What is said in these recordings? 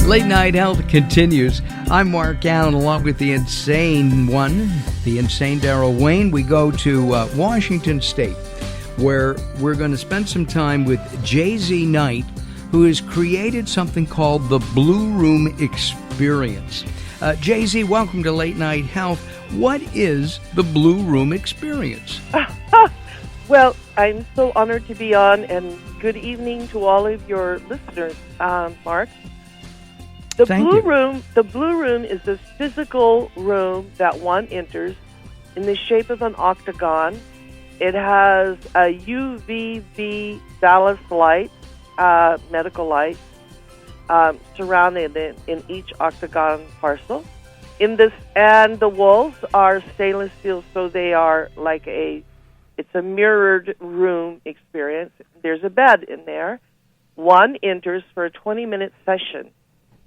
Late Night Health continues. I'm Mark Allen, along with the insane one, the insane Daryl Wayne. We go to Washington State, where we're going to spend some time with Jay-Z Knight, who has created something called the Blu Room Experience. Jay-Z, welcome to Late Night Health. What is the Blu Room Experience? Well, I'm so honored to be on, and good evening to all of your listeners, Mark. The Blu Room is this physical room that one enters in the shape of an octagon. It has a UVB ballast light, medical light, surrounded in each octagon parcel. And the walls are stainless steel, so they are like it's a mirrored room experience. There's a bed in there. One enters for a 20-minute session.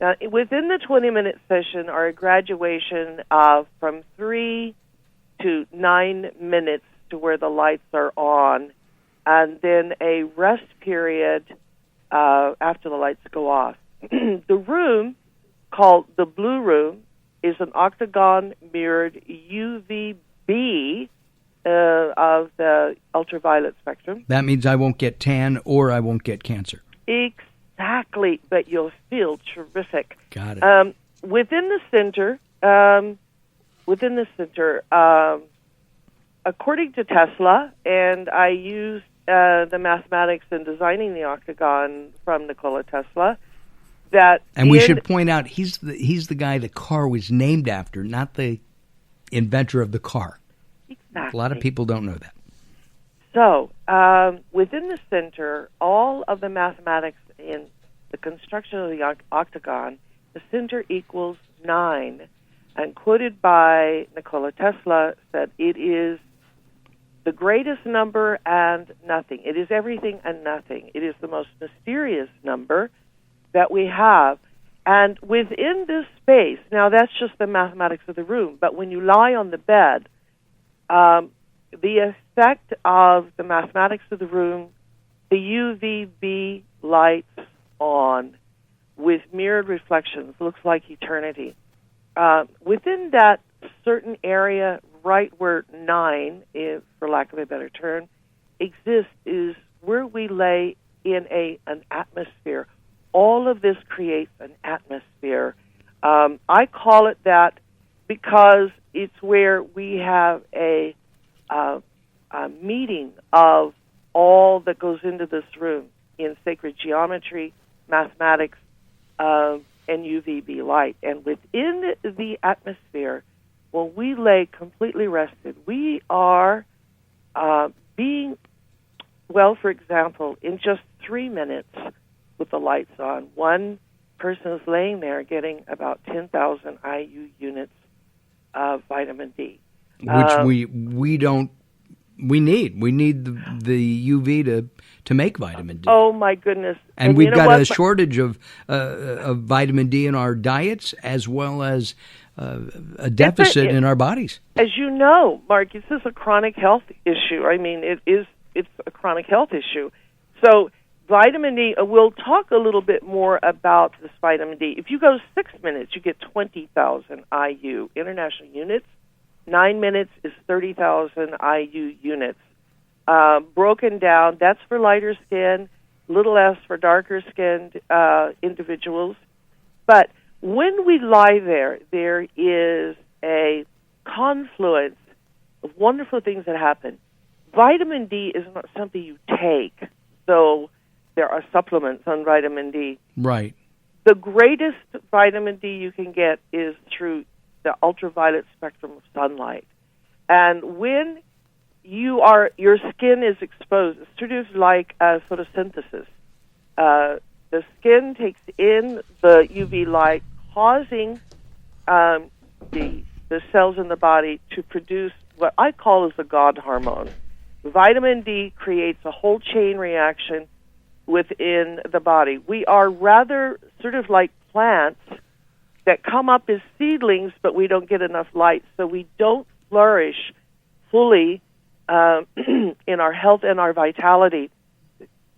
Now, within the 20-minute session are a graduation of from 3 to 9 minutes to where the lights are on, and then a rest period after the lights go off. The room, called the Blu Room, is an octagon mirrored UVB of the ultraviolet spectrum. That means I won't get tan or I won't get cancer. Exactly, but you'll feel terrific. Got it. Within the center, according to Tesla, and I used the mathematics in designing the octagon from Nikola Tesla. We should point out he's the guy the car was named after, not the inventor of the car. Exactly. A lot of people don't know that. So, within the center, all of the mathematics in the construction of the octagon, the center equals 9. And quoted by Nikola Tesla, said it is the greatest number and nothing. It is everything and nothing. It is the most mysterious number that we have. And within this space, now that's just the mathematics of the room, but when you lie on the bed, the effect of the mathematics of the room, the UVB lights on with mirrored reflections, looks like eternity. Within that certain area, right where 9, for lack of a better term, exists, is where we lay in an atmosphere. All of this creates an atmosphere. I call it that because it's where we have a meeting of all that goes into this room in sacred geometry, mathematics, and UVB light. And within the atmosphere, when we lay completely rested, we are being, well, for example, in just 3 minutes with the lights on, one person is laying there getting about 10,000 IU units of vitamin D. Which we need. We need the UV to make vitamin D. Oh, my goodness. And we've got a shortage of vitamin D in our diets, as well as a deficit in our bodies. As you know, Mark, this is a chronic health issue. I mean, it's a chronic health issue. So vitamin D, we'll talk a little bit more about this vitamin D. If you go 6 minutes, you get 20,000 IU, international units. 9 minutes is 30,000 IU units. Broken down, that's for lighter skin, little s for darker skinned individuals. But when we lie there is a confluence of wonderful things that happen. Vitamin D is not something you take, so there are supplements on vitamin D. Right. The greatest vitamin D you can get is through the ultraviolet spectrum of sunlight. And when your skin is exposed, it's sort of like photosynthesis. The skin takes in the UV light, causing the cells in the body to produce what I call as the God hormone. Vitamin D creates a whole chain reaction within the body. We are rather sort of like plants that come up as seedlings, but we don't get enough light, so we don't flourish fully in our health and our vitality.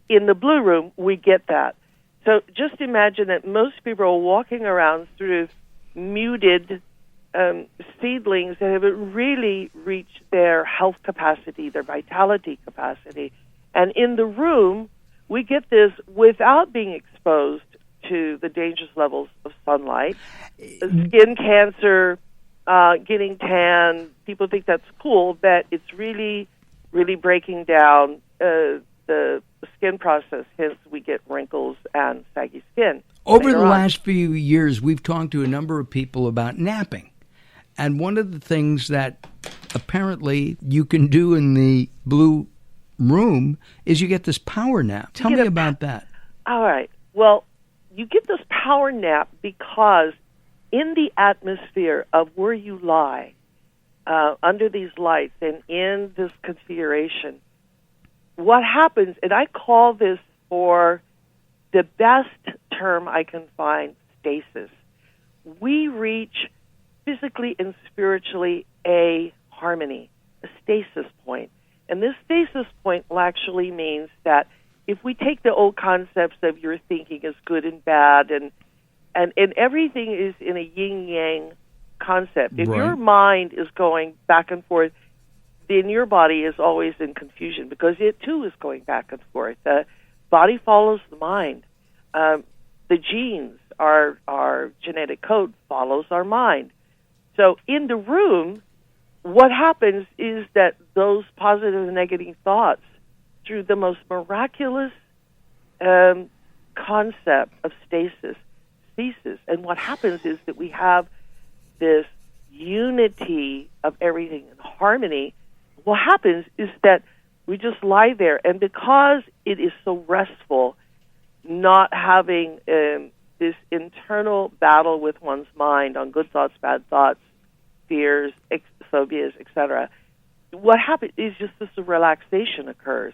In the Blu Room, we get that. So just imagine that most people are walking around sort of muted seedlings that haven't really reached their health capacity, their vitality capacity. And in the room, we get this without being exposed to the dangerous levels of sunlight. Skin cancer, getting tan, people think that's cool, but it's really, really breaking down the skin process. Hence, we get wrinkles and saggy skin. Over the last few years, we've talked to a number of people about napping. And one of the things that apparently you can do in the Blu Room is you get this power nap. Tell me about that. All right. Well, you get this power nap because in the atmosphere of where you lie, under these lights and in this configuration, what happens, and I call this, for the best term I can find, stasis. We reach physically and spiritually a harmony, a stasis point. And this stasis point actually means that if we take the old concepts of your thinking is good and bad, and everything is in a yin-yang concept. If your mind is going back and forth, then your body is always in confusion because it, too, is going back and forth. The body follows the mind. The genes, our genetic code, follows our mind. So in the room, what happens is that those positive and negative thoughts, through the most miraculous concept of stasis, ceases. And what happens is that we have this unity of everything in harmony. What happens is that we just lie there, and because it is so restful, not having this internal battle with one's mind on good thoughts, bad thoughts, fears, phobias, etc., what happens is just this relaxation occurs.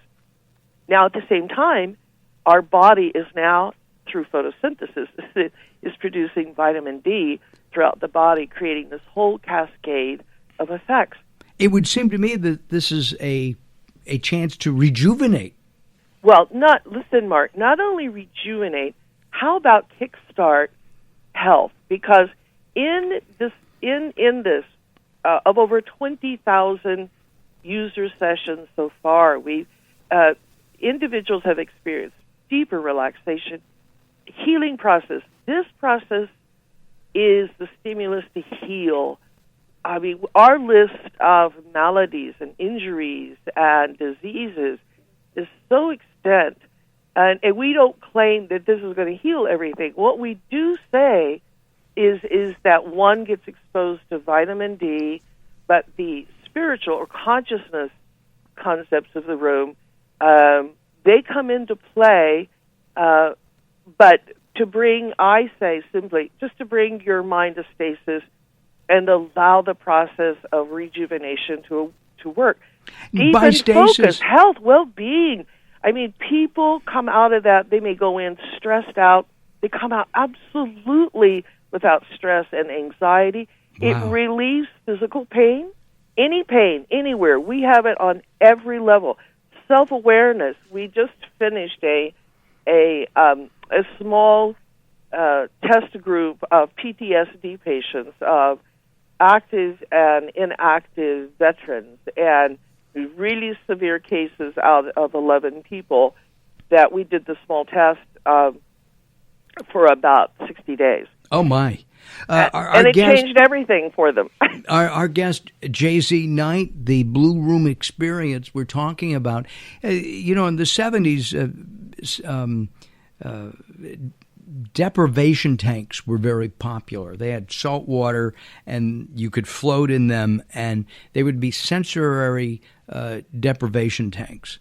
Now, at the same time, our body is now, through photosynthesis, is producing vitamin D throughout the body, creating this whole cascade of effects. It would seem to me that this is a chance to rejuvenate. Well, listen, Mark, not only rejuvenate, how about kickstart health? Because in this, of over 20,000 user sessions so far, individuals have experienced deeper relaxation, healing process. This process is the stimulus to heal. I mean, our list of maladies and injuries and diseases is so extent, and we don't claim that this is going to heal everything. What we do say is that one gets exposed to vitamin D, but the spiritual or consciousness concepts of the room, they come into play, but to bring, I say simply, just to bring your mind to stasis and allow the process of rejuvenation to work. By stasis, focus, health, well-being. I mean, people come out of that, they may go in stressed out. They come out absolutely without stress and anxiety. Wow. It relieves physical pain, any pain, anywhere. We have it on every level. Self-awareness. We just finished a small test group of PTSD patients, of active and inactive veterans, and really severe cases out of 11 people that we did the small test for about 60 days. Oh, my. And it changed everything for them. Our guest, J.Z. Knight, the Blu Room experience we're talking about, in the 70s, deprivation tanks were very popular. They had salt water, and you could float in them, and they would be sensory deprivation tanks.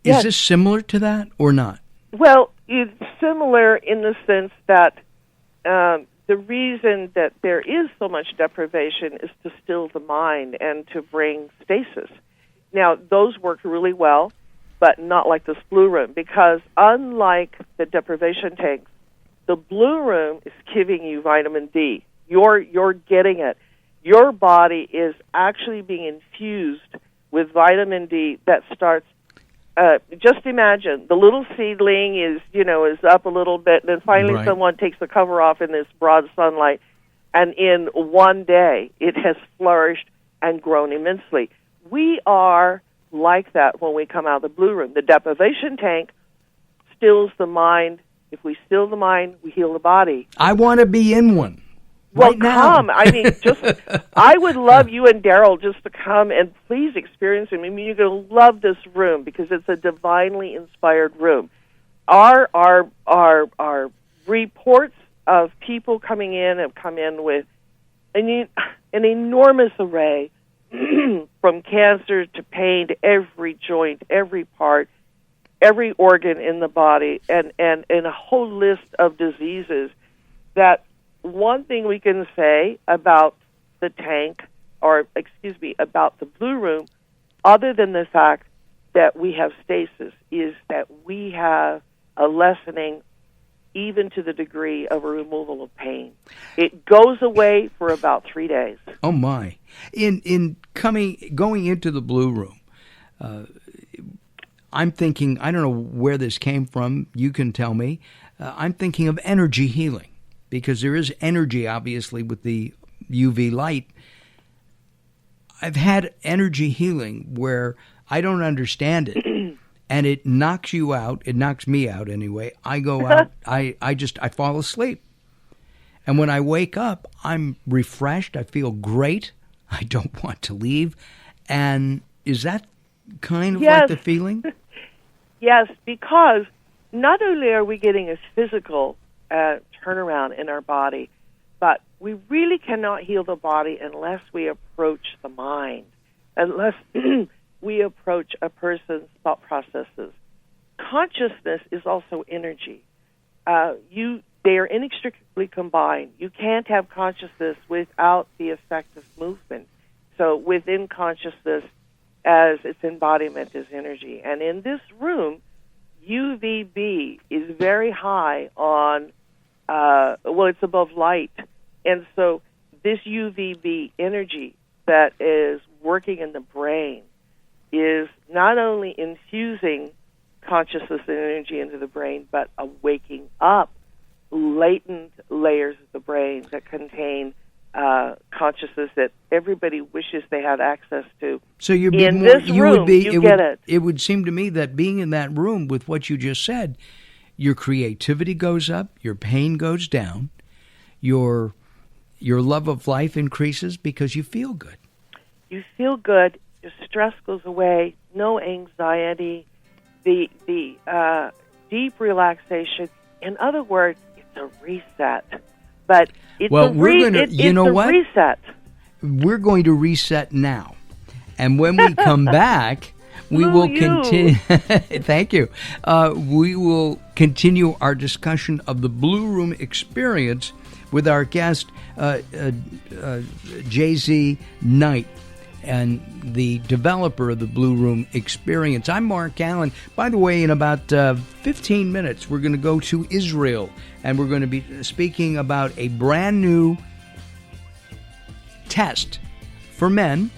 Is this similar to that or not? Well, it's similar in the sense that the reason that there is so much deprivation is to still the mind and to bring stasis. Now, those work really well, but not like this Blu Room, because unlike the deprivation tanks, the Blu Room is giving you vitamin D. You're getting it. Your body is actually being infused with vitamin D that starts just imagine the little seedling is up a little bit, and then finally someone takes the cover off in this broad sunlight, and in one day it has flourished and grown immensely. We are like that when we come out of the Blue Room. The deprivation tank stills the mind. If we still the mind, we heal the body. I want to be in one. Well, right now. come. I mean, I would love you and Daryl just to come and please experience it. I mean, you're going to love this room because it's a divinely inspired room. Our reports of people coming in have come in with an enormous array from cancer to pain to every joint, every part, every organ in the body, and a whole list of diseases. That one thing we can say about the tank, about the Blue Room, other than the fact that we have stasis, is that we have a lessening even to the degree of a removal of pain. It goes away for about 3 days. Oh my! Going into the Blue Room, I'm thinking, I don't know where this came from. You can tell me. I'm thinking of energy healing because there is energy, obviously, with the UV light. I've had energy healing where I don't understand it. And it knocks you out. It knocks me out anyway. I go out. I fall asleep. And when I wake up, I'm refreshed. I feel great. I don't want to leave. And is that kind of like the feeling? Yes, because not only are we getting a physical turnaround in our body, but we really cannot heal the body unless we approach the mind, unless we approach a person's thought processes. Consciousness is also energy. They are inextricably combined. You can't have consciousness without the effect of movement. So within consciousness, as its embodiment, is energy. And in this room, UVB is very high on, it's above light. And so this UVB energy that is working in the brain is not only infusing consciousness and energy into the brain, but waking up latent layers of the brain that contain consciousness that everybody wishes they had access to. So you get it. It would seem to me that being in that room with what you just said, your creativity goes up, your pain goes down, your love of life increases because you feel good. You feel good. Your stress goes away. No anxiety. The deep relaxation. In other words, it's a reset. But it's a reset. We're going to reset now. And when we come back, we will continue. Thank you. We will continue our discussion of the Blue Room experience with our guest, J.Z. Knight, and the developer of the Blue Room experience. I'm Mark Alyn. By the way, in about 15 minutes, we're going to go to Israel, and we're going to be speaking about a brand new test for men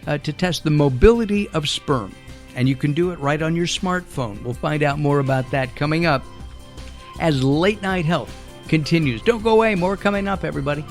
to test the mobility of sperm. And you can do it right on your smartphone. We'll find out more about that coming up as Late Night Health continues. Don't go away. More coming up, everybody.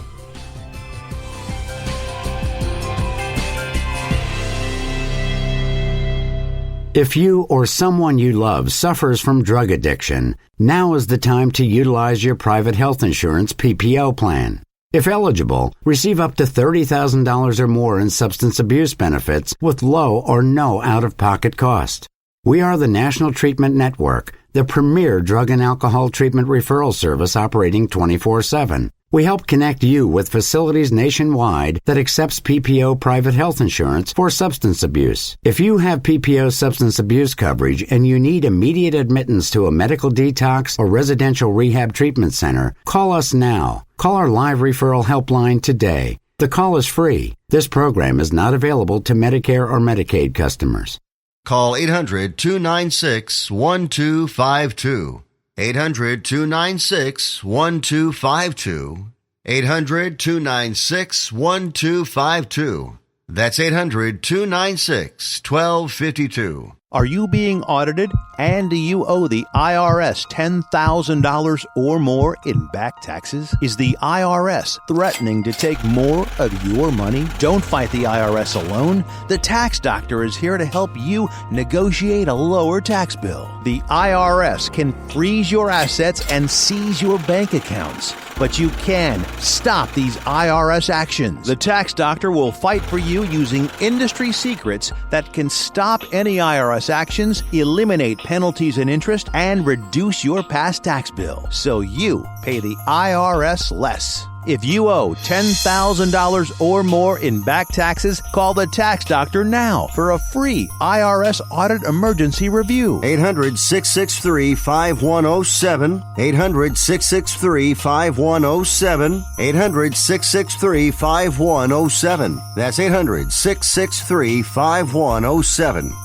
If you or someone you love suffers from drug addiction, now is the time to utilize your private health insurance PPO plan. If eligible, receive up to $30,000 or more in substance abuse benefits with low or no out-of-pocket cost. We are the National Treatment Network, the premier drug and alcohol treatment referral service operating 24/7. We help connect you with facilities nationwide that accepts PPO private health insurance for substance abuse. If you have PPO substance abuse coverage and you need immediate admittance to a medical detox or residential rehab treatment center, call us now. Call our live referral helpline today. The call is free. This program is not available to Medicare or Medicaid customers. Call 800-296-1252. 800-296-1252. 800-296-1252. That's 800-296-1252. Are you being audited, and do you owe the IRS $10,000 or more in back taxes? Is the IRS threatening to take more of your money? Don't fight the IRS alone. The Tax Doctor is here to help you negotiate a lower tax bill. The IRS can freeze your assets and seize your bank accounts, but you can stop these IRS actions. The Tax Doctor will fight for you using industry secrets that can stop any IRS actions, eliminate penalties and interest, and reduce your past tax bill so you pay the IRS less. If you owe $10,000 or more in back taxes, call the Tax Doctor now for a free IRS audit emergency review. 800-663-5107. 800-663-5107. 800-663-5107. That's 800-663-5107.